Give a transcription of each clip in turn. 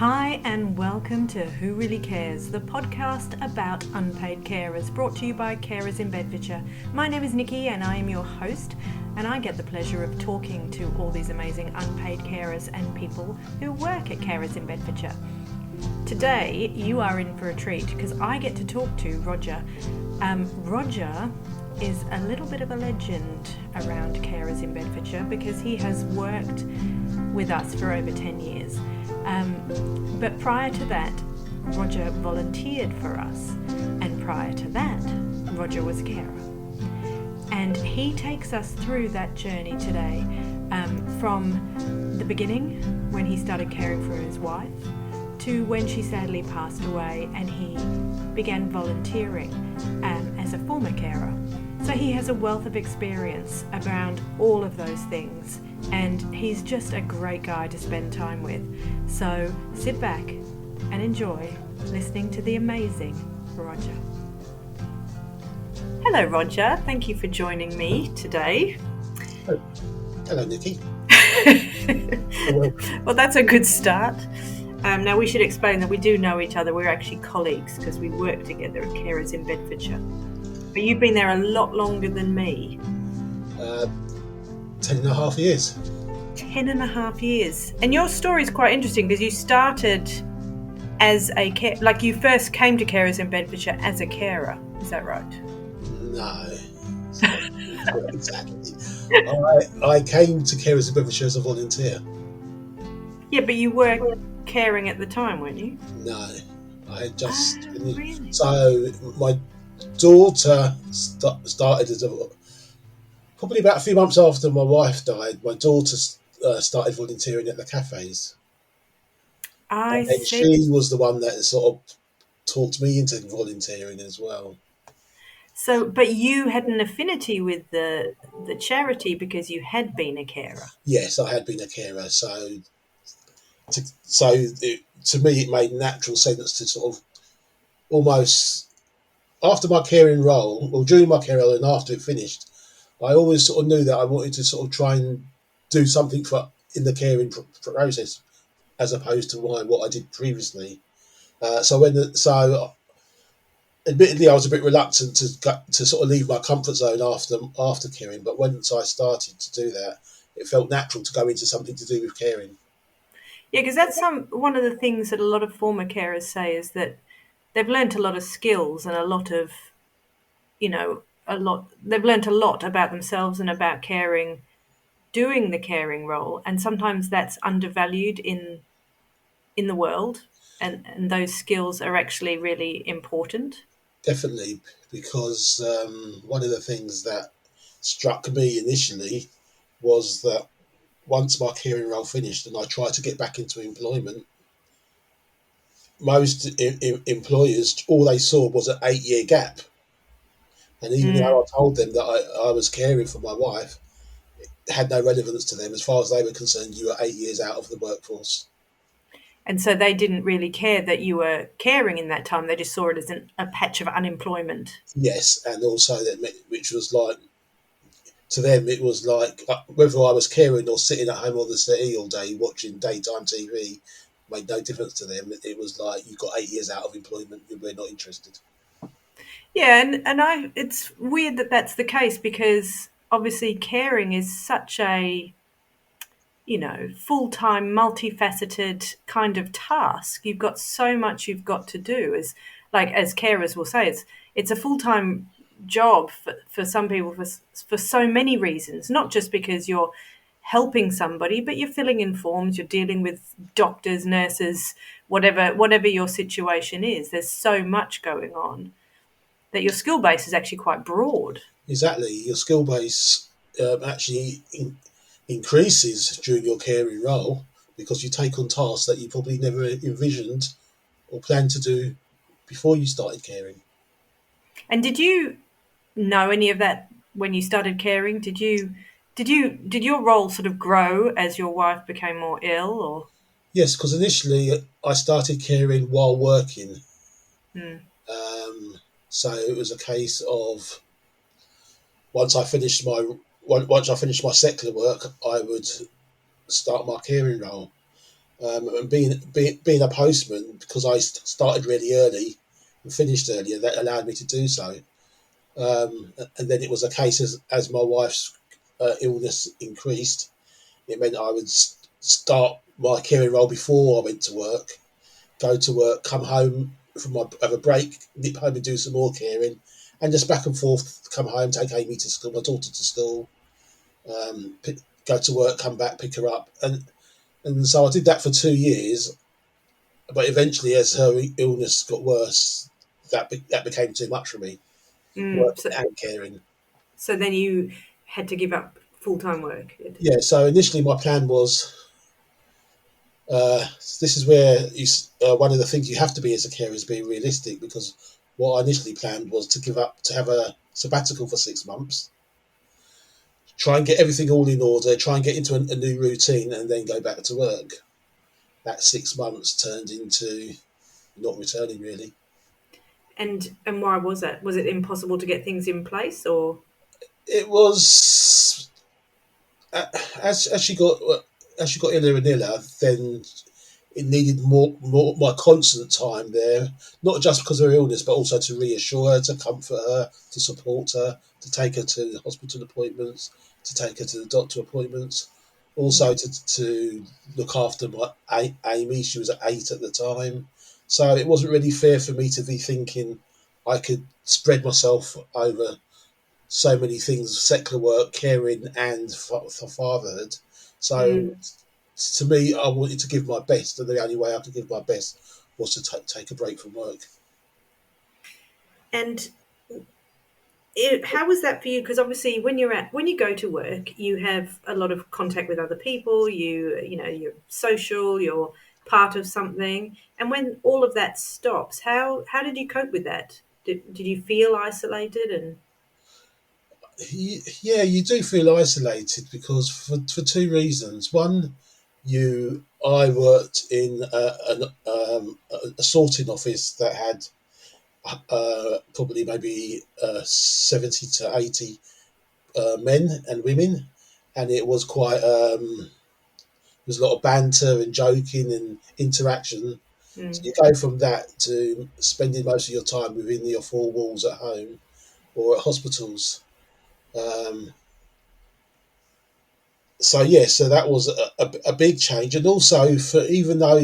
Hi and welcome to Who Really Cares, the podcast about unpaid carers, brought to you by Carers in Bedfordshire. My name is Nikki and I am your host, and I get the pleasure of talking to all these amazing unpaid carers and people who work at Carers in Bedfordshire. Today you are in for a treat because I get to talk to Roger. Roger is a little bit of a legend around Carers in Bedfordshire because he has worked with us for over 10 years. But prior to that, Roger volunteered for us, and prior to that, Roger was a carer. And he takes us through that journey today, from the beginning, when he started caring for his wife, to when she sadly passed away and he began volunteering as a former carer. So he has a wealth of experience around all of those things, and he's just a great guy to spend time with. So sit back and enjoy listening to the amazing Roger. Hello, Roger. Thank you for joining me today. Hello, Nikki. Well, that's a good start. Now, we should explain that we do know each other. We're actually colleagues because we work together at Carers in Bedfordshire. But you've been there a lot longer than me. 10.5 years. 10.5 years. And your story is quite interesting because you started as a you first came to Carers in Bedfordshire as a carer. Is that right? No. Not exactly. I came to Carers in Bedfordshire as a volunteer. Yeah, but you were caring at the time, weren't you? No. I had just... really? So my daughter started as probably about a few months after my wife died, my daughter started volunteering at the cafes. I And see. she was the one that sort of talked me into volunteering as well. So, but you had an affinity with the charity because you had been a carer. Yes, I had been a carer, so to me it made natural sense to sort of almost after my caring role, or during my caring role and after it finished, I always sort of knew that I wanted to sort of try and do something in the caring process as opposed to what I did previously. So admittedly, I was a bit reluctant to sort of leave my comfort zone after caring, but once I started to do that, it felt natural to go into something to do with caring. Yeah, because that's one of the things that a lot of former carers say is that they've learnt a lot of skills and they've learnt a lot about themselves and about caring, doing the caring role, and sometimes that's undervalued in the world, and those skills are actually really important. Definitely, because one of the things that struck me initially was that once my caring role finished and I tried to get back into employment, most employers, all they saw was an 8-year gap. And even though I told them that I was caring for my wife, it had no relevance to them. As far as they were concerned, you were 8 years out of the workforce. And so they didn't really care that you were caring in that time. They just saw it as a patch of unemployment. Yes, and also which was like, to them, it was like whether I was caring or sitting at home on the settee all day watching daytime TV made no difference to them. It was like, you got 8 years out of employment, we're not interested. Yeah, and it's weird that that's the case because obviously caring is such a full-time, multifaceted kind of task. You've got so much you've got to do. As carers will say, it's a full-time job for some people for so many reasons, not just because you're helping somebody, but you're filling in forms, you're dealing with doctors, nurses, whatever your situation is. There's so much going on that your skill base is actually quite broad. Exactly. Your skill base actually increases during your caring role because you take on tasks that you probably never envisioned or planned to do before you started caring. And did you know any of that when you started caring? Did your role sort of grow as your wife became more ill, or? Yes, because initially I started caring while working. Hmm. So it was a case of once I finished my secular work, I would start my caring role. And being a postman, because I started really early and finished earlier, that allowed me to do so. And then it was a case as my wife's illness increased, it meant I would start my caring role before I went to work, go to work, come home from have a break, nip home and do some more caring, and just back and forth. Come home, take Amy to school, my daughter to school, go to work, come back, pick her up, and so I did that for 2 years. But eventually, as her illness got worse, that became too much for me, Mm. working So, and caring. so then you had to give up full-time work. Yeah. So initially, my plan was. This is where one of the things you have to be as a carer is being realistic, because what I initially planned was to have a sabbatical for 6 months, try and get everything all in order, try and get into a new routine, and then go back to work. That 6 months turned into not returning really. And why was that? Was it impossible to get things in place, or? It was uh, as she got iller and iller, then it needed more my constant time there, not just because of her illness, but also to reassure her, to comfort her, to support her, to take her to the hospital appointments, to take her to the doctor appointments, also to look after my Amy. She was at 8 at the time, so it wasn't really fair for me to be thinking I could spread myself over so many things: secular work, caring, and for fatherhood. So Mm. to me, I wanted to give my best, and the only way I could give my best was to take a break from work. And how was that for you? Because obviously, when you go to work, you have a lot of contact with other people. You're social. You're part of something. And when all of that stops, how did you cope with that? Did you feel isolated? And Yeah, you do feel isolated because for two reasons. One, I worked in a sorting office that had probably maybe 70 to 80 men and women, and it was quite there's a lot of banter and joking and interaction. So mm, you go from that to spending most of your time within your four walls at home or at hospitals. Um, so yeah, so that was a big change, and also for even though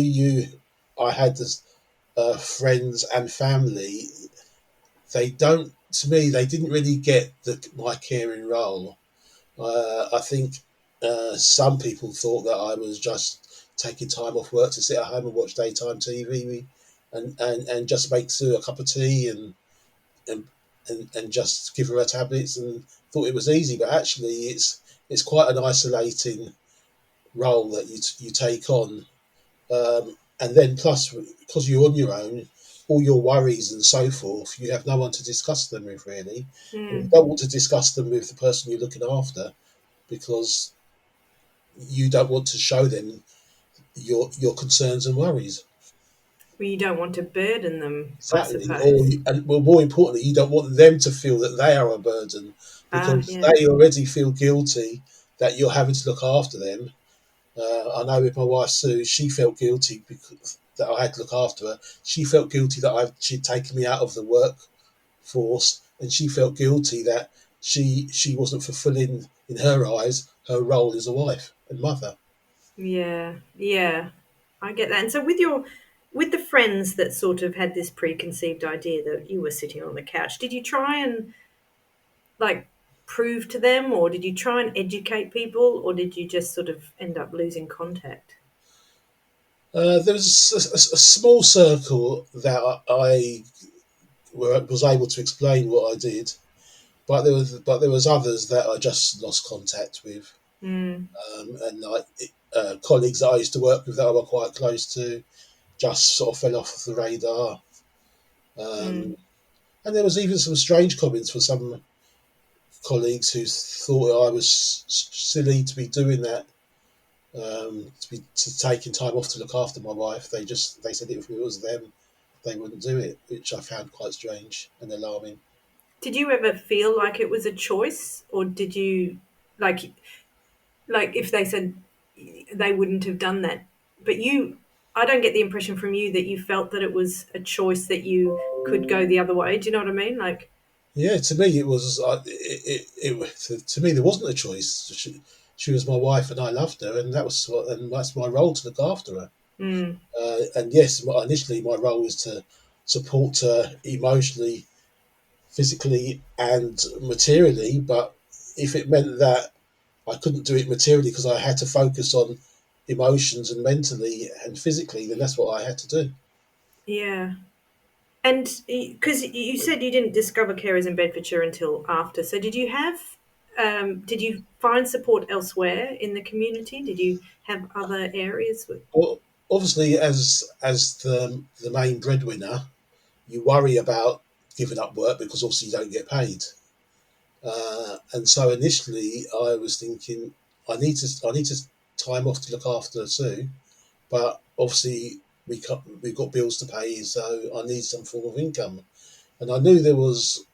I had this, friends and family, they don't. To me, they didn't really get my caring role. I think some people thought that I was just taking time off work to sit at home and watch daytime TV, and just make Sue a cup of tea and, and just give her tablets, and thought it was easy. But actually, it's quite an isolating role that you take on, and then plus because you're on your own, all your worries and so forth, you have no one to discuss them with really, and you mm. don't want to discuss them with the person you're looking after because you don't want to show them your concerns and worries. Well, you don't want to burden them, I Exactly, suppose. and well, more importantly, you don't want them to feel that they are a burden Ah, because yeah. they already feel guilty that you're having to look after them. I know with my wife Sue, she felt guilty because that I had to look after her. She felt guilty that she'd taken me out of the workforce, and she felt guilty that she wasn't fulfilling in her eyes her role as a wife and mother. Yeah, yeah, I get that. And so with the friends that sort of had this preconceived idea that you were sitting on the couch, did you try and like prove to them, or did you try and educate people, or did you just sort of end up losing contact? There was a small circle that I was able to explain what I did, but there was others that I just lost contact with, Mm, and like colleagues that I used to work with that I were quite close to just sort of fell off the radar. Um, mm. and there was even some strange comments from some colleagues who thought I was silly to be doing that, to taking time off to look after my wife. They said if it was them, they wouldn't do it, which I found quite strange and alarming. Did you ever feel like it was a choice, or did you like if they said they wouldn't have done that? but I don't get the impression from you that you felt that it was a choice that you could go the other way. Do you know what I mean? Like, Yeah, to me it was. To me there wasn't a choice. She was my wife, and I loved her, and that's my role to look after her. mm, And yes, initially my role was to support her emotionally, physically, and materially. But if it meant that I couldn't do it materially because I had to focus on emotions and mentally and physically, then that's what I had to do. yeah. And because you said you didn't discover carers in Bedfordshire until after, so did you find support elsewhere in the community? Did you have other areas? Well, obviously, as the main breadwinner, you worry about giving up work because obviously you don't get paid. And so initially, I was thinking I need to time off to look after Sue, but obviously we've got bills to pay, so I need some form of income. And I knew there was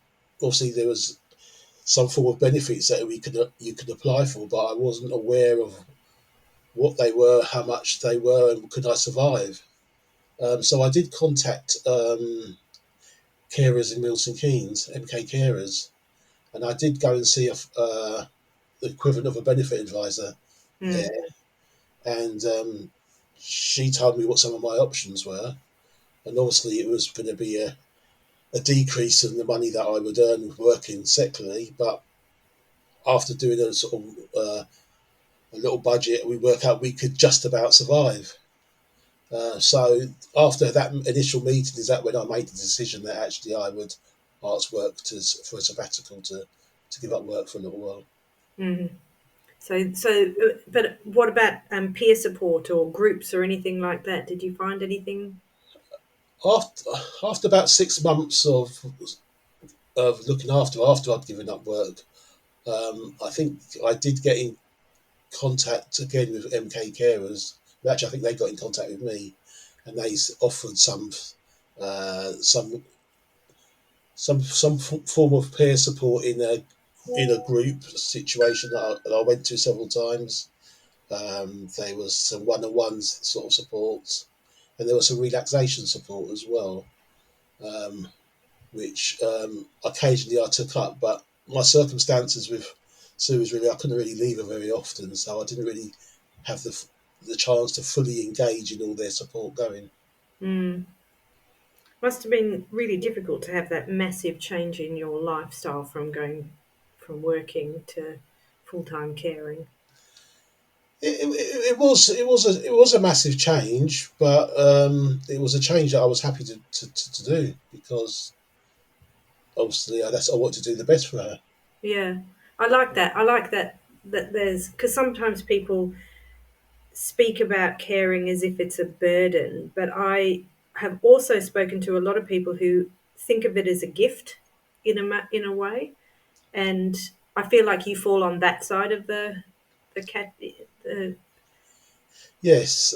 some form of benefits that you could apply for, but I wasn't aware of what they were, how much they were, and could I survive. So I did contact carers in Milton Keynes, MK Carers, and I did go and see the equivalent of a benefit advisor Mm, there, and she told me what some of my options were, and obviously it was going to be a decrease in the money that I would earn working secularly, but after doing a sort of a little budget, we work out we could just about survive. So after that initial meeting, is that when I made the decision that actually I would ask work for a sabbatical to give up work for a little while. mm. But what about peer support or groups or anything like that? Did you find anything? After after about 6 months of looking after I'd given up work, I think I did get in contact again with MK Carers. Actually, I think they got in contact with me, and they offered uh, some some form of peer support in a group situation that I went to several times. There was some one-on-one sort of support, and there was some relaxation support as well, um, which occasionally I took up. But my circumstances with Sue was really I couldn't really leave her very often, so I didn't really have the chance to fully engage in all their support going. Mm. Must have been really difficult to have that massive change in your lifestyle from going from working to full time caring. It was a massive change, but it was a change that I was happy to do because obviously I want to do the best for her. Yeah, I like that. I like that there's because sometimes people speak about caring as if it's a burden, but I have also spoken to a lot of people who think of it as a gift in a way, and I feel like you fall on that side of the cat the Yes,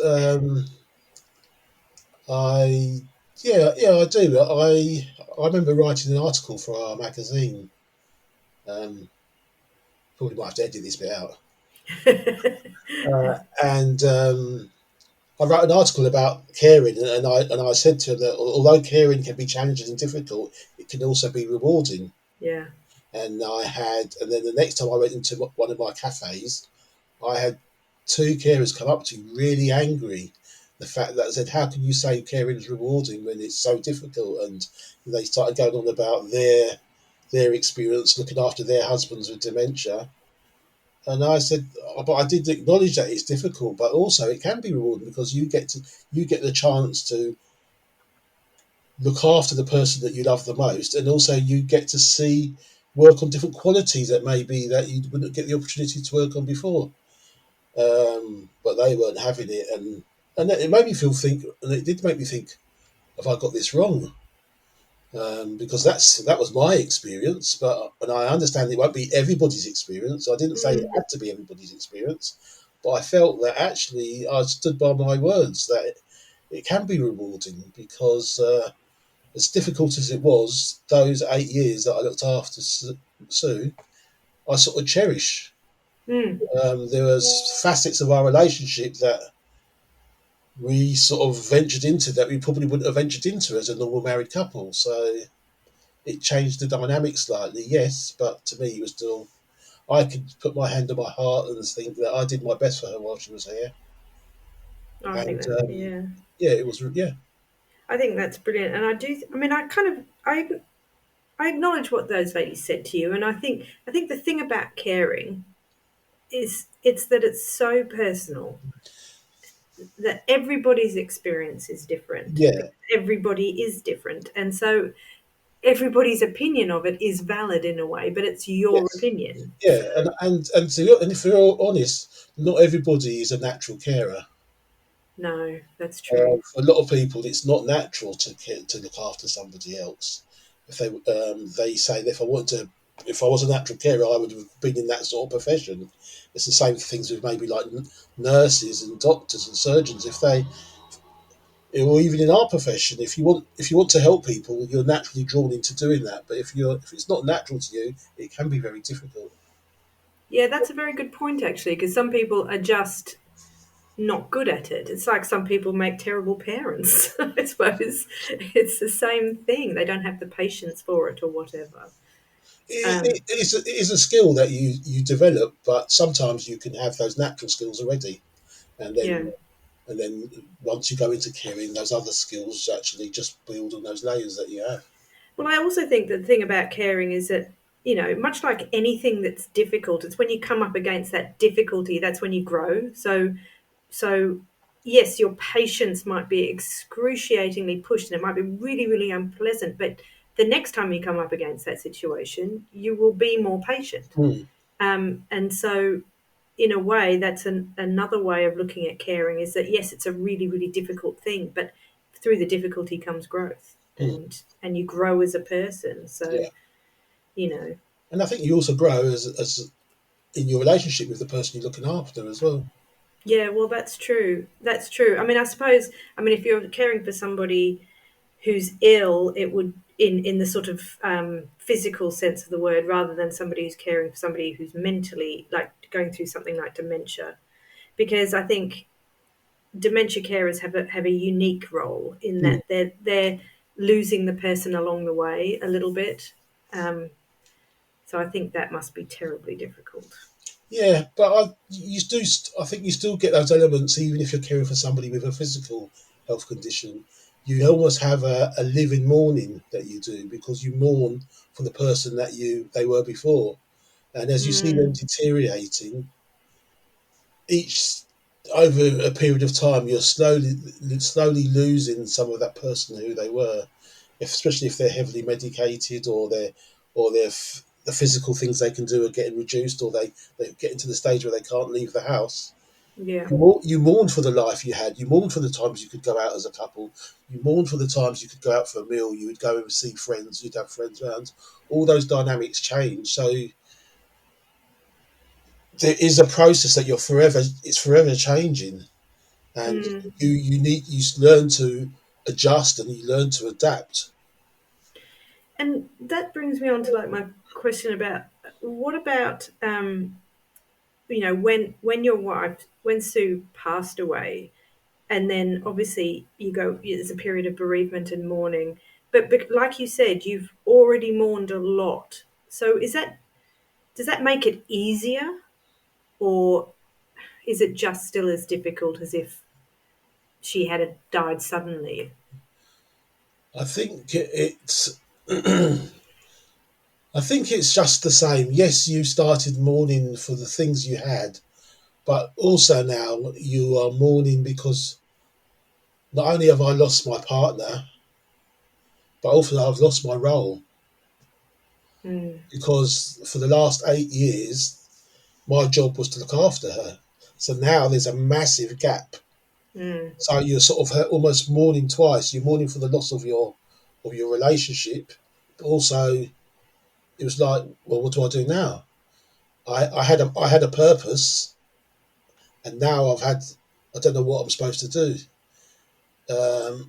I yeah I do. I remember writing an article for our magazine. Um, Probably might have to edit this bit out. And I wrote an article about caring, and I said to them that although caring can be challenging and difficult, it can also be rewarding. yeah. And then the next time I went into one of my cafes, I had two carers come up to me really angry. The fact that I said, "How can you say caring is rewarding when it's so difficult?" And they started going on about their experience looking after their husbands with dementia. And I said, but I did acknowledge that it's difficult, but also it can be rewarding because you get the chance to look after the person that you love the most, and also you get to see work on different qualities that maybe that you wouldn't get the opportunity to work on before. But they weren't having it, and it made me and it did make me think, have I got this wrong? Because that was my experience, and I understand it won't be everybody's experience. I didn't say it Mm, had to be everybody's experience, but I felt that actually I stood by my words that it can be rewarding because as difficult as it was, those 8 years that I looked after Sue, I sort of cherish. mm, There was facets of our relationship that we sort of ventured into that we probably wouldn't have ventured into as a normal married couple. So it changed the dynamic slightly, yes, but to me it was still, I could put my hand on my heart and think that I did my best for her while she was here. I think And that, yeah, yeah, it was, yeah. I think that's brilliant. And I do, I mean, I acknowledge what those ladies said to you. And I think the thing about caring is it's that it's so personal, that everybody's experience is different. Yeah, Everybody is different. And so everybody's opinion of it is valid in a way, but it's your yes. opinion. Yeah, So, and if we're all honest, not everybody is a natural carer. no, that's true. For a lot of people, it's not natural to look after somebody else. If they say that if I was a natural carer, I would have been in that sort of profession. It's the same things with maybe like nurses and doctors and surgeons. If they, or even in our profession, if you want to help people, you're naturally drawn into doing that. But if it's not natural to you, it can be very difficult. Yeah, that's a very good point, actually, because some people are just not good at it. It's like some people make terrible parents. I suppose it's the same thing. They don't have the patience for it or whatever. Um, It is a skill that you develop, but sometimes you can have those natural skills already, and yeah. then once you go into caring, those other skills actually just build on those layers that you have. Well, I also think that the thing about caring is that, much like anything that's difficult, it's when you come up against that difficulty, that's when you grow. So yes, your patience might be excruciatingly pushed and it might be really, really unpleasant, but the next time you come up against that situation, you will be more patient. Hmm. And so, in a way, that's another way of looking at caring is that yes, it's a really, really difficult thing, but through the difficulty comes growth, Hmm. and you grow as a person. So, Yeah, you know, and I think you also grow as in your relationship with the person you're looking after as well. yeah, well, that's true. That's true. I mean, I suppose, if you're caring for somebody who's ill, it would in the sort of physical sense of the word, rather than somebody who's caring for somebody who's mentally like going through something like dementia, because I think dementia carers have a unique role in Hmm. that they're losing the person along the way a little bit. Um, so I think that must be terribly difficult. Yeah, but I think you still get those elements even if you're caring for somebody with a physical health condition. You almost have a living mourning that you do because you mourn for the person that they were before. And as you see them Mm, deteriorating, each over a period of time, you're slowly losing some of that person who they were, especially if they're heavily medicated or the physical things they can do are getting reduced, or they get into the stage where they can't leave the house. yeah, You mourn for the life you had. You mourn for the times you could go out as a couple. You mourn for the times you could go out for a meal. You would go and see friends. You'd have friends around. All those dynamics change. So there is a process that it's forever changing, and mm. you learn to adjust and you learn to adapt. And that brings me on to like my question about what about when your wife, when Sue passed away, and then obviously you go, there's a period of bereavement and mourning, but like you said, you've already mourned a lot. So does that make it easier, or is it just still as difficult as if she had died suddenly? I think it's I think it's just the same. Yes, you started mourning for the things you had, but also now you are mourning because not only have I lost my partner, but also I've lost my role Mm, because for the last 8 years my job was to look after her. So now there's a massive gap. mm, So you're sort of almost mourning twice. You're mourning for the loss of your relationship, but also it was like, well, what do I do now? I had a purpose, and now I don't know what I'm supposed to do.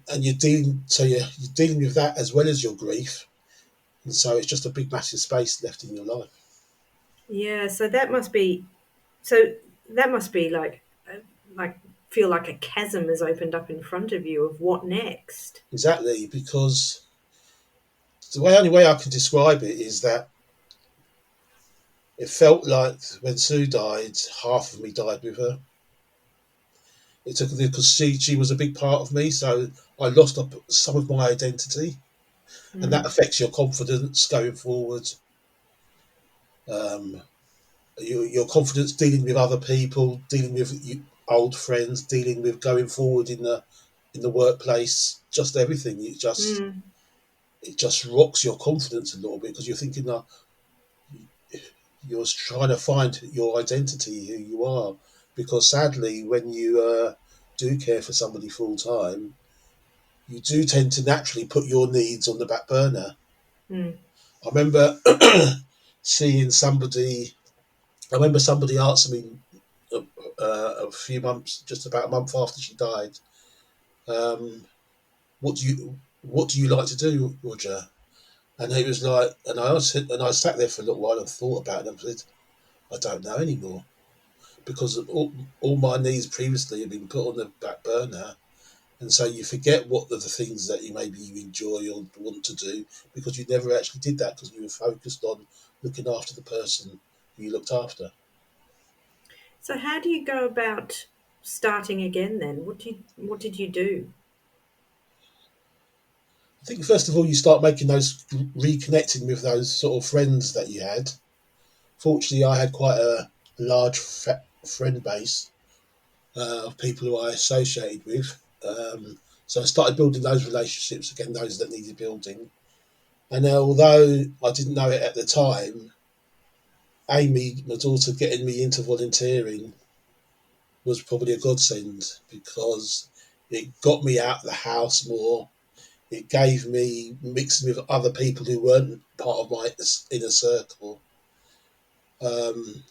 And you're dealing with that as well as your grief, and so it's just a big massive space left in your life. yeah, so that must be like feel like a chasm has opened up in front of you of what next. Exactly, because the only way I can describe it is that it felt like when Sue died, half of me died with her. It took because she was a big part of me, so I lost up some of my identity, and that affects your confidence going forward. Um, your confidence dealing with other people, dealing with old friends, dealing with going forward in the workplace, just everything. It just rocks your confidence a little bit because you're thinking that you're trying to find your identity, who you are. Because sadly, when you do care for somebody full time, you do tend to naturally put your needs on the back burner. Mm. I remember seeing somebody. I remember somebody asked me a few months, just about a month after she died, um, what do you like to do, Roger? And he was like, and I sat there for a little while and thought about it and said, I don't know anymore because all my needs previously have been put on the back burner. And so you forget what are the things that you enjoy or want to do because you never actually did that because you were focused on looking after the person who you looked after. So how do you go about starting again then? What did you do? I think first of all you start making those reconnecting with those sort of friends that you had. Fortunately, I had quite a large friend base of people who I associated with. So I started building those relationships again, those that needed building. And although I didn't know it at the time, Amy, my daughter, getting me into volunteering was probably a godsend because it got me out of the house more. It gave me mixing with other people who weren't part of my inner circle. Um,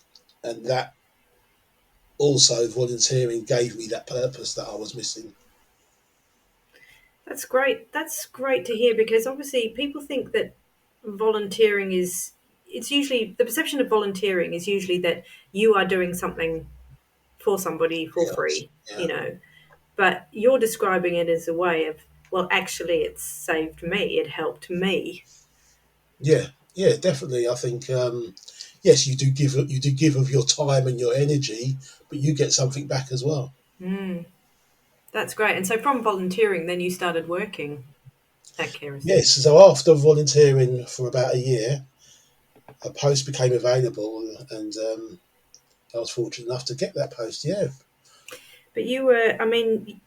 and that also, volunteering gave me that purpose that I was missing. That's great. That's great to hear because obviously people think that volunteering is it's usually the perception of volunteering is usually that you are doing something for somebody for Yes. free, Yeah. But you're describing it as a way of, well, actually, it's saved me, it helped me. Yeah. Yeah. Definitely. I think yes, you do give of your time and your energy, but you get something back as well. Mm, that's great. And so from volunteering, then you started working at Carers. Yes. So after volunteering for about a year, a post became available, and I was fortunate enough to get that post. Yeah. But you were, I mean,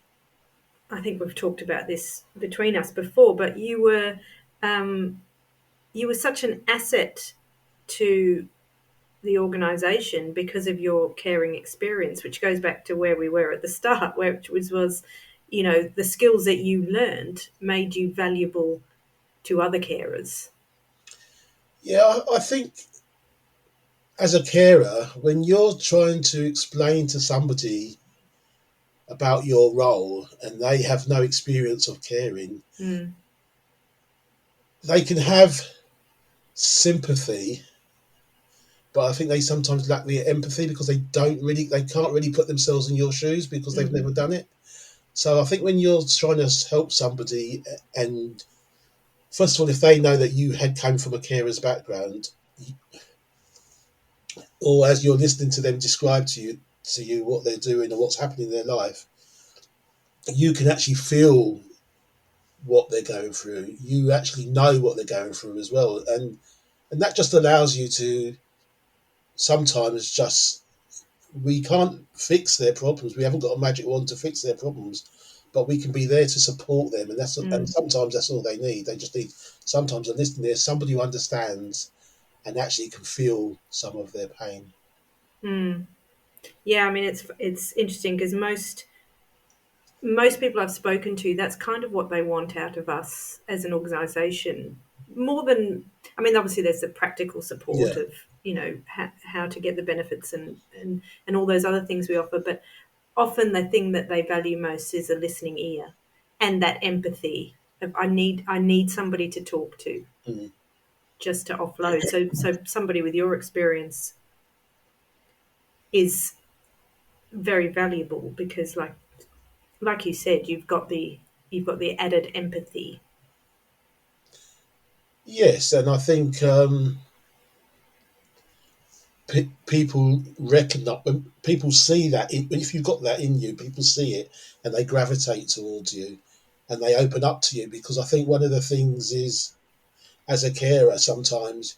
I think we've talked about this between us before, but um, you were such an asset to the organisation because of your caring experience, which goes back to where we were at the start, which was the skills that you learned made you valuable to other carers. Yeah. I think as a carer, when you're trying to explain to somebody about your role and they have no experience of caring, Mm, they can have sympathy, but I think they sometimes lack the empathy because they can't really put themselves in your shoes because they've hmm never done it. So I think when you're trying to help somebody, and first of all, if they know that you had come from a carer's background, or as you're listening to them describe to you what they're doing or what's happening in their life, you can actually feel what they're going through. You actually know what they're going through as well, and that just allows you to sometimes just we can't fix their problems. We haven't got a magic wand to fix their problems, but we can be there to support them, and mm, sometimes that's all they need. They just need sometimes a listening ear, somebody who understands and actually can feel some of their pain. mm. Yeah, I mean it's interesting because most people I've spoken to, that's kind of what they want out of us as an organisation. More than, I mean, obviously there's the practical support Yeah, of, how to get the benefits and all those other things we offer. But often the thing that they value most is a listening ear and that empathy of I need somebody to talk to mm, just to offload. So somebody with your experience is very valuable because, like you said, you've got the added empathy. Yes, and I think people recognize when people see that if you've got that in you, people see it and they gravitate towards you and they open up to you because I think one of the things is as a carer sometimes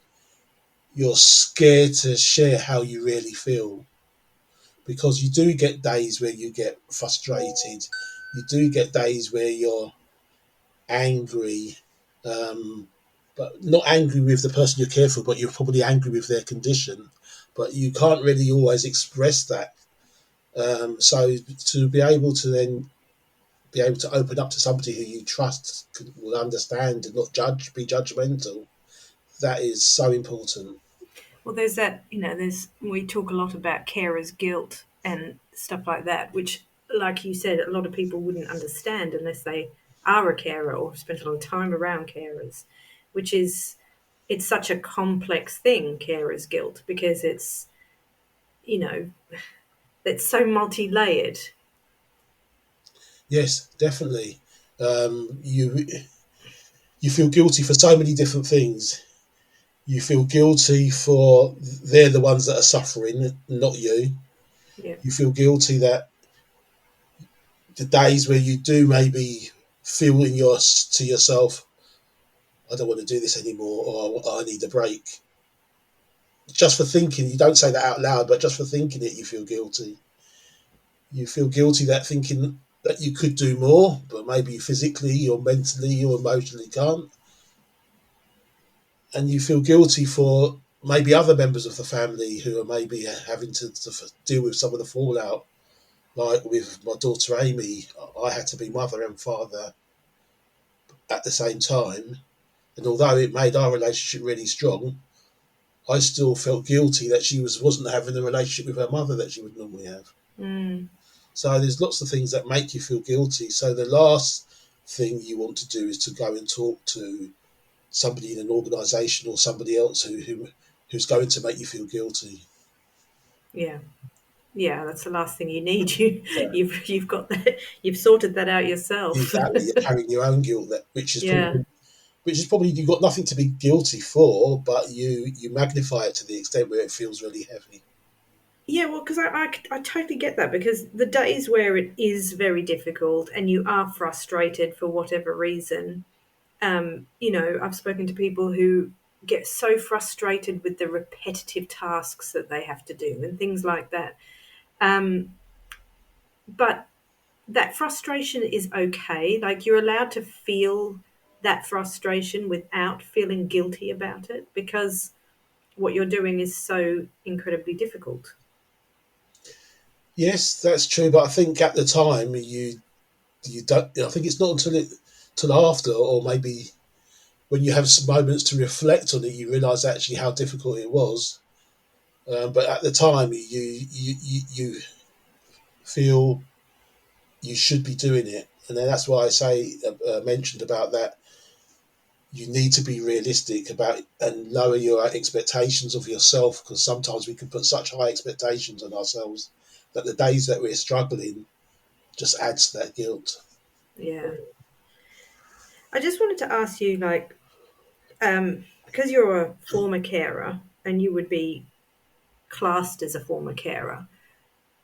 you're scared to share how you really feel because you do get days where you get frustrated, you do get days where you're angry, um, but not angry with the person you care for, but you're probably angry with their condition. But you can't really always express that. So to be able to then be able to open up to somebody who you trust will understand and not be judgmental, that is so important. Well, there's that, we talk a lot about carers' guilt and stuff like that, which, like you said, a lot of people wouldn't understand unless they are a carer or spent a lot of time around carers, which is, it's such a complex thing, carers' guilt, because you know, it's so multi layered. Yes, definitely. You feel guilty for so many different things. You feel guilty for they're the ones that are suffering, not you. Yeah. You feel guilty that the days where you do maybe feel to yourself, I don't want to do this anymore, or I need a break. Just for thinking, you don't say that out loud, but just for thinking it, you feel guilty. You feel guilty that thinking that you could do more, but maybe physically or mentally or emotionally can't. And you feel guilty for maybe other members of the family who are maybe having to deal with some of the fallout. Like with my daughter Amy, I had to be mother and father at the same time. And although it made our relationship really strong, I still felt guilty that wasn't having the relationship with her mother that she would normally have. Mm. So there's lots of things that make you feel guilty. So the last thing you want to do is to go and talk to somebody in an organisation or somebody else who's going to make you feel guilty. Yeah. Yeah, that's the last thing you need. You Yeah, you've got that, you've sorted that out yourself. exactly. You're carrying your own guilt, Yeah. which is probably you've got nothing to be guilty for, but you magnify it to the extent where it feels really heavy. Yeah, well, because I totally get that because the days where it is very difficult and you are frustrated for whatever reason, I've spoken to people who get so frustrated with the repetitive tasks that they have to do and things like that. Um, but that frustration is okay. Like you're allowed to feel that frustration without feeling guilty about it because what you're doing is so incredibly difficult. Yes, that's true, but I think at the time you don't. I think it's not till after, or maybe when you have some moments to reflect on it, you realise actually how difficult it was. But at the time, you feel you should be doing it, and then that's why I say mentioned about that. You need to be realistic about and lower your expectations of yourself because sometimes we can put such high expectations on ourselves that the days that we're struggling just adds to that guilt. Yeah. I just wanted to ask you, because you're a former carer and you would be classed as a former carer,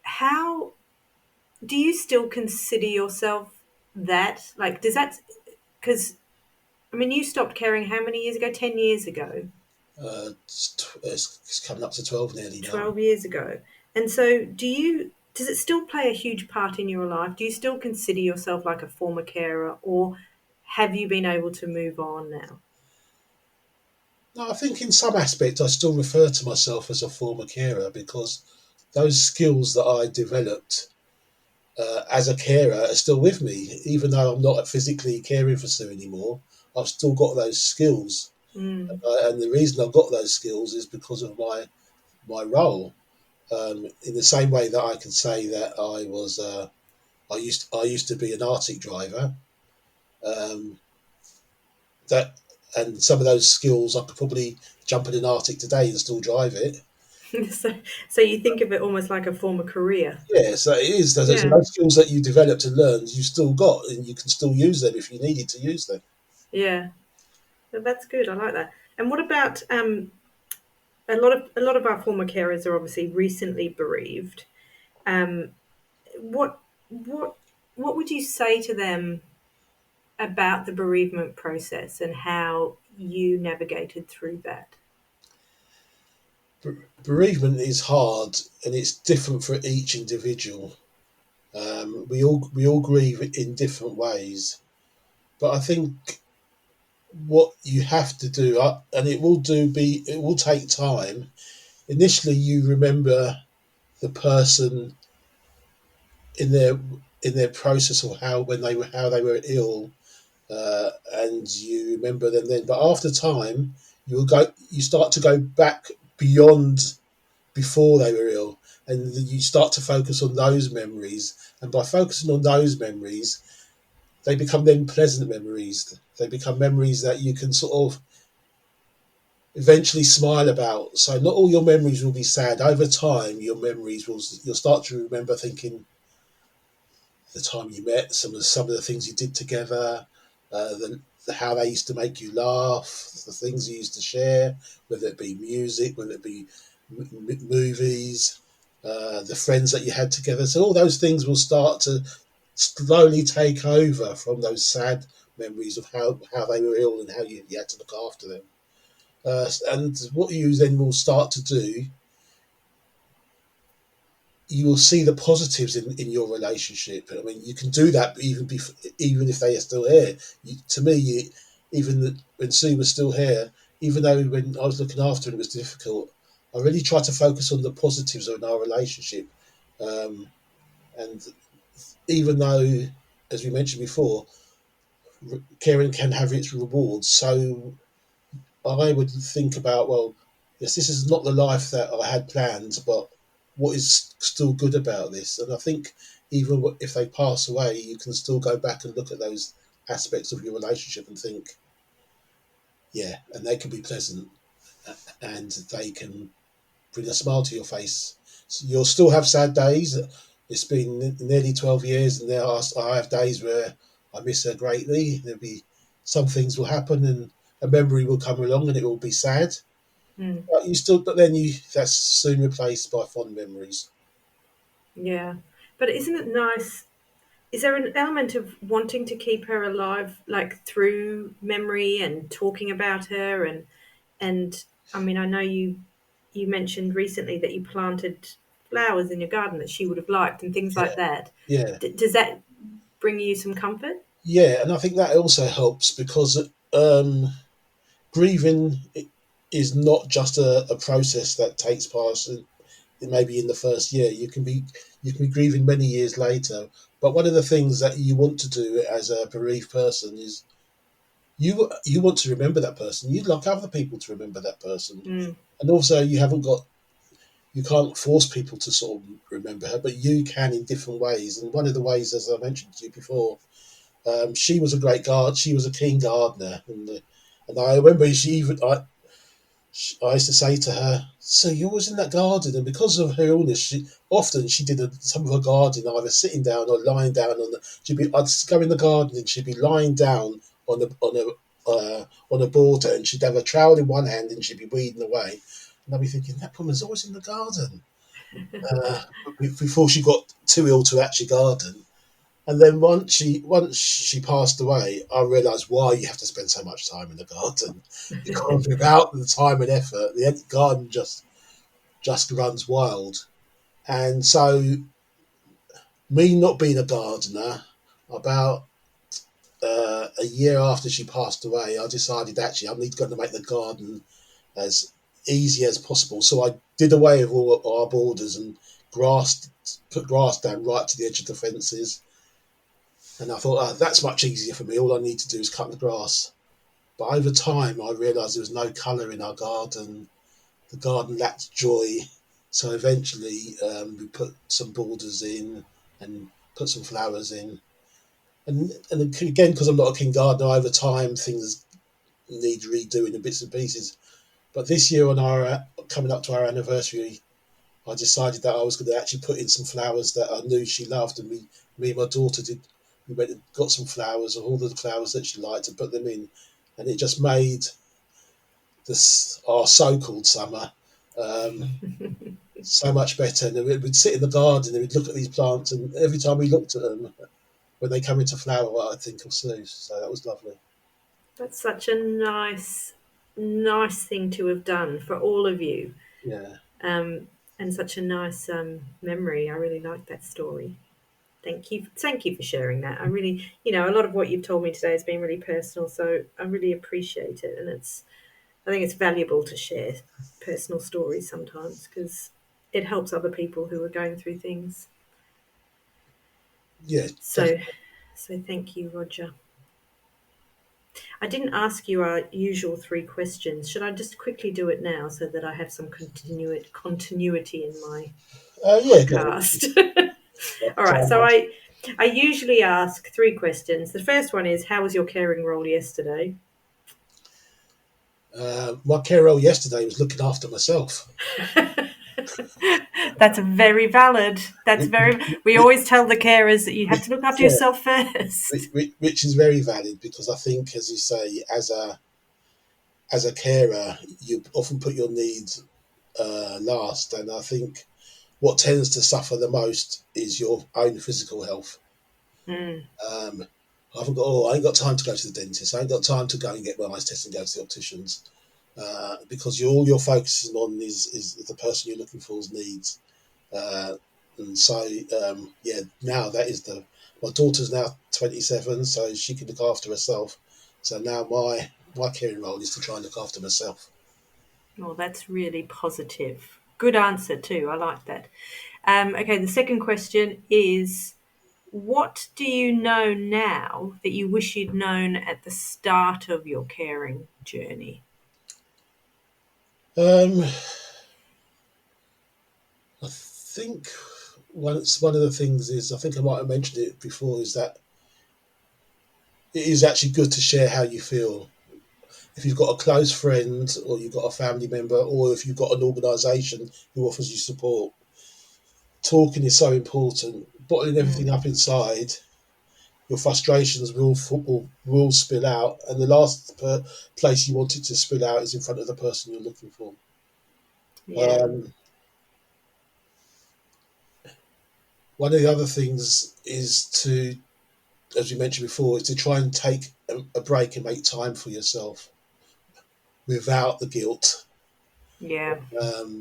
how do you still consider yourself that? Like, does that, because, I mean, you stopped caring how many years ago? 10 years ago, It's coming up to 12 nearly now. 12 years ago. And so, does it still play a huge part in your life? Do you still consider yourself like a former carer, or have you been able to move on now? No, I think in some aspect I still refer to myself as a former carer because those skills that I developed as a carer are still with me. Even though I'm not physically caring for Sue anymore, I've still got those skills. Mm, And the reason I've got those skills is because of my role. In the same way that I can say that I used to be an Arctic driver. Um, that and some of those skills I could probably jump in an Arctic today and still drive it. So, so you think of it almost like a former career. Yeah, so it is. There's Yeah, those skills that you developed and learned, you still got, and you can still use them if you needed to use them. yeah. So that's good. I like that. And what about a lot of our former carers are obviously recently bereaved. Um, what what what would you say to them about the bereavement process and how you navigated through that? Bereavement is hard, and it's different for each individual. We all grieve in different ways, but I think what you have to do, and it will take time. Initially, you remember the person in their process of how they were ill, and you remember them then. But after time, you start to go back beyond before they were ill, and you start to focus on those memories. And by focusing on those memories, they become then pleasant memories. They become memories that you can sort of eventually smile about. So not all your memories will be sad. Over time, you'll start to remember thinking the time you met, some of the things you did together, how they used to make you laugh, the things you used to share, whether it be music, whether it be movies, the friends that you had together. So all those things will start to slowly take over from those sad memories of how they were ill and how you had to look after them. And what you then will start to do, you will see the positives in your relationship. I mean, you can do that even if they are still here. To me, when Sue was still here, even though when I was looking after her, it was difficult. I really tried to focus on the positives of our relationship, um, and even though, as we mentioned before, caring can have its rewards. So I would think about, well, yes, this is not the life that I had planned, but what is still good about this? And I think even if they pass away, you can still go back and look at those aspects of your relationship and think, yeah, and they can be pleasant, and they can bring a smile to your face. So you'll still have sad days. It's been nearly 12 years, and I have days where I miss her greatly. There'll be some things will happen, and a memory will come along, and it will be sad. Mm, But then that's soon replaced by fond memories. yeah. But isn't it nice? Is there an element of wanting to keep her alive, like through memory and talking about her and I mean, I know you mentioned recently that you planted flowers in your garden that she would have liked and things Yeah, like that. yeah, Does that bring you some comfort? yeah, and I think that also helps because grieving is not just a process that takes place maybe in the first year. You can be grieving many years later. But one of the things that you want to do as a bereaved person is you want to remember that person. You'd like other people to remember that person, Mm, and also you can't force people to sort of remember her, but you can in different ways. And one of the ways, as I mentioned to you before, she was a great guard. She was a keen gardener, and I remember I used to say to her, "So you was in that garden," and because of her illness, she did some of her gardening either sitting down or lying down on the. I'd go in the garden and she'd be lying down on a border, and she'd have a trowel in one hand and she'd be weeding away, and I'd be thinking that woman's always in the garden. Before she got too ill to actually garden. And then once she passed away, I realised why you have to spend so much time in the garden, because without the time and effort, the garden just runs wild. And so, me not being a gardener, about a year after she passed away, I decided actually I'm going to make the garden as easy as possible. So I did away with all our borders and grass, put grass down right to the edge of the fences. And I thought, that's much easier for me. All I need to do is cut the grass. But over time, I realised there was no colour in our garden. The garden lacked joy. So eventually, we put some borders in and put some flowers in. And again, because I'm not a keen gardener, over time things need redoing in bits and pieces. But this year, on our coming up to our anniversary, I decided that I was going to actually put in some flowers that I knew she loved, and me and my daughter did. We went and got some flowers, all the flowers that she liked, and put them in, and it just made this our so-called summer um, so much better. And we'd sit in the garden and we'd look at these plants, and every time we looked at them, when they come into flower, well, I'd think of Sue. So that was lovely. That's such a nice thing to have done for all of you. Yeah. And such a nice memory. I really like that story. Thank you for sharing that. I really, a lot of what you've told me today has been really personal, so I really appreciate it. And I think it's valuable to share personal stories sometimes because it helps other people who are going through things. Yeah. So thank you, Roger. I didn't ask you our usual 3 questions. Should I just quickly do it now so that I have some continuity in my Yeah. podcast? All right. So I usually ask 3 questions. The first one is, how was your caring role yesterday? My care role yesterday was looking after myself. That's very valid. We always tell the carers that you have to look after yourself first. Which is very valid, because I think, as you say, as a carer, you often put your needs last, and I think what tends to suffer the most is your own physical health. I ain't got time to go to the dentist. I ain't got time to go and get my eyes tested and go to the opticians, because all you're focusing on is the person you're looking for's needs. And so, now that is my daughter's now 27, so she can look after herself. So now my caring role is to try and look after myself. Well, that's really positive. Good answer too. I like that. Okay, the second question is, what do you know now that you wish you'd known at the start of your caring journey? I think one of the things is, I think I might have mentioned it before, is that it is actually good to share how you feel. If you've got a close friend, or you've got a family member, or if you've got an organisation who offers you support, talking is so important. Bottling everything up inside, your frustrations will spill out, and the last place you want it to spill out is in front of the person you're looking for. Yeah. One of the other things is to, as we mentioned before, is to try and take a break and make time for yourself without the guilt. Yeah.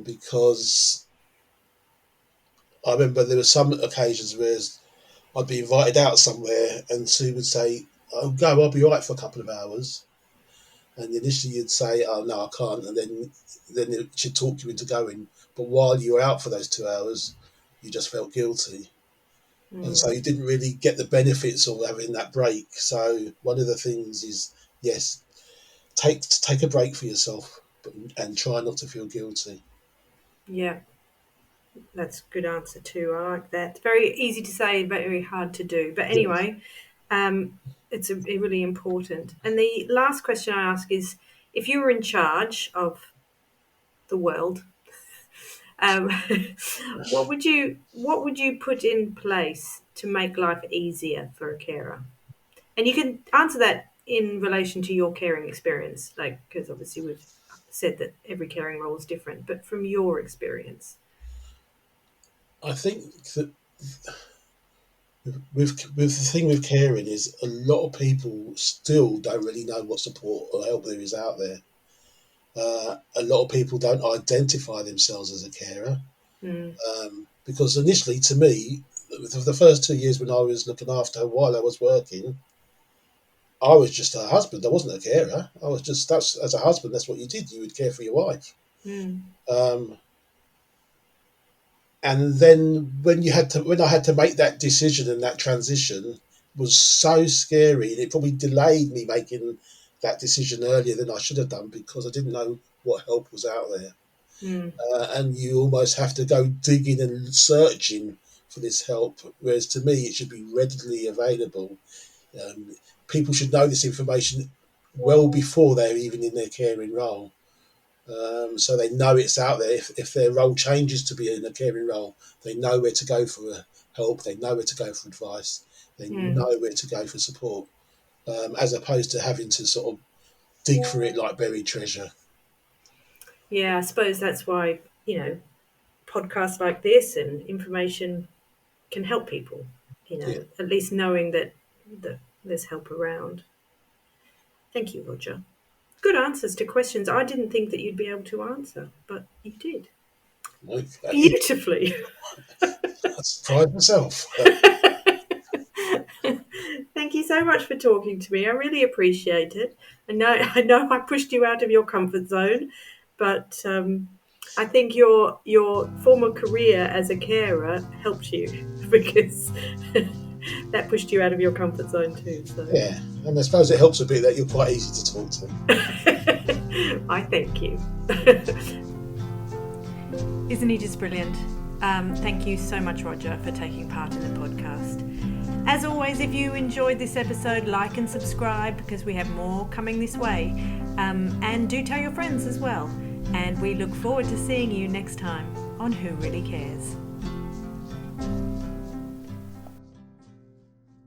Because I remember there were some occasions where I'd be invited out somewhere and Sue would say, "Oh, go, I'll be all right for a couple of hours." And initially you'd say, "Oh, no, I can't." And then she'd talk you into going. But while you were out for those 2 hours, you just felt guilty. And so you didn't really get the benefits of having that break. So one of the things is, yes, take a break for yourself, and try not to feel guilty. Yeah. That's a good answer too. I like that. It's very easy to say, very hard to do. But anyway, it's really important. And the last question I ask is, if you were in charge of the world, what would you put in place to make life easier for a carer? And you can answer that in relation to your caring experience, because obviously we've said that every caring role is different, but from your experience. I think that with the thing with caring is, a lot of people still don't really know what support or help there is out there. A lot of people don't identify themselves as a carer, because initially, to me, the first 2 years when I was looking after her while I was working, I was just her husband. I wasn't a carer. I was just, as a husband, that's what you did. You would care for your wife. And then when I had to make that decision, and that transition was so scary, and it probably delayed me making that decision earlier than I should have done, because I didn't know what help was out there. And you almost have to go digging and searching for this help, whereas to me it should be readily available. People should know this information well before they're even in their caring role. So they know it's out there. If their role changes to be in a caring role, they know where to go for help. They know where to go for advice. They know where to go for support, as opposed to having to sort of dig for it like buried treasure. Yeah, I suppose that's why, podcasts like this and information can help people, at least knowing that there's help around. Thank you, Roger. Good answers to questions I didn't think that you'd be able to answer, but you did. Okay. Beautifully. I surprised myself. Thank you so much for talking to me. I really appreciate it. I know I pushed you out of your comfort zone, but I think your former career as a carer helped you because that pushed you out of your comfort zone too. So. Yeah, and I suppose it helps a bit that you're quite easy to talk to. I thank you. Isn't he just brilliant? Thank you so much, Roger, for taking part in the podcast. As always, if you enjoyed this episode, like and subscribe because we have more coming this way. And do tell your friends as well. And we look forward to seeing you next time on Who Really Cares.